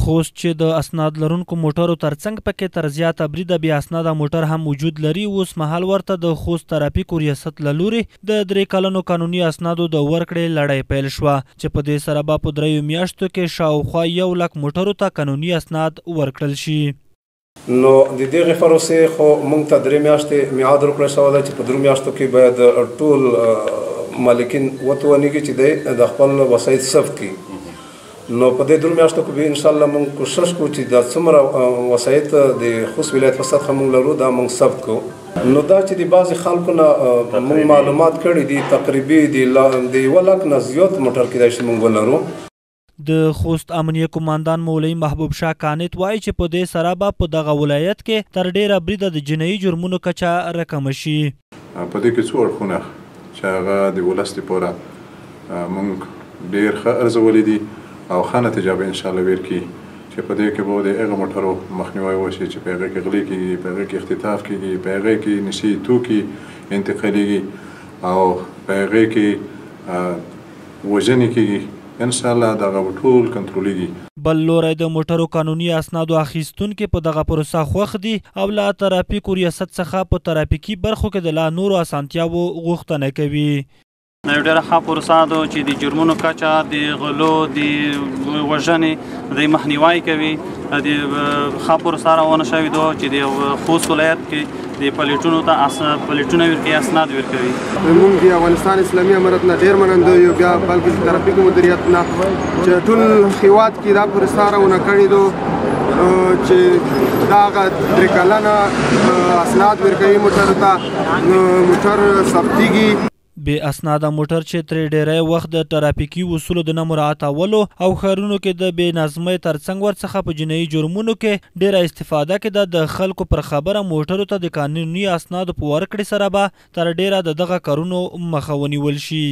خوست چې د اسناد لرونکو موټرو ترڅنګ پکې تر زیاته بریده بې اسناده موټر هم وجود لري. اوس مهال ورته د خوست ترافیکو ریاست له لوري د 3 کلنو قانوني اسنادو د ورکړې لړۍ پیل شوه چې په دې سره به په 3 میاشتو کې شاوخوا 1 لک موټرو ته قانوني اسناد ورکړل شي. نو د دغه پروسې خو موږ ته 3 میاشتې میعاد ورکړل شوی دی چې په 3 میاشتو کې باید ټول مالکین وتوانیږي چې د خپل وسایط ثبت کړي. نو په دې 3 میاشتو کې به ان شاء الله موږ کوشش کوو چې د څومره وسایط د خوست ولایت په سطحه موږ لرو دا موږ ثبت کوو. نو دا چې د بعضې خلکو نه موږ معلومات کړي دي تقریبي د 1 لک نه زیات موټر کیدای شي موږ ولرو. د خوست امنیه قماندان مولوي محبوب شاه کانت وایي چې په دې سره به په دغه ولایت کې تر ډیره بریده د جنایي جرمونو کچه راکمه شي. په دې کې څو اړخونه چې هغه د ولس لپاره موږ ډېر ښه ارزولي دي او ښه نتیجه به انشاءالله ورکړي چې په دې کې به د هغه موټرو مخنیوی وشي چې په هغه کې غلې کېږي، په هغه کې اختطاف کېږي، په هغه کې نشي توکي انتقالېږي او په هغه کې وژنې کېږي. انشاءالله دغه به ټول کنټرولېږي. بل لوری د موټرو قانوني اسنادو اخیستونکي په دغه پروسه خوښ دي او له ترافیکو ریاست څخه په ترافیکي برخو کې د لا نورو اسانتیاوو غوښتنه کوي. یو ډېره ښه پروسه ده چې د جرمونو کچه د غلو د وژنې د مخنیوی کوي. د ښه پروسه روانه شوې ده چې د خوست ولایت کې د پلیټونو ته پلیټونه ورکوي، اسناد ورکوي. موږ د افغانستان اسلامي امارت نه ډېر مننده یو، بیا بلکې د ترافیکو مدیریت نه چې ټول هېواد کې دا پروسه روانه کړې ده چې دا هغه 3 کلنه اسناد ورکوي موټرو ته، موټر ثبتېږي. بې اسناده موټر چې ترې ډیری وخت د ترافیکي اصولو د نه مراعاتولو او ښارونو کې د بې نظمۍ ترڅنګ ورڅخه په جنایي جرمونو کې ډیره استفاده کېده. د خلکو پر خبره موټرو ته د قانوني اسنادو په ورکړې سره به تر ډیره د دغه کارونو مخه ونیول شي.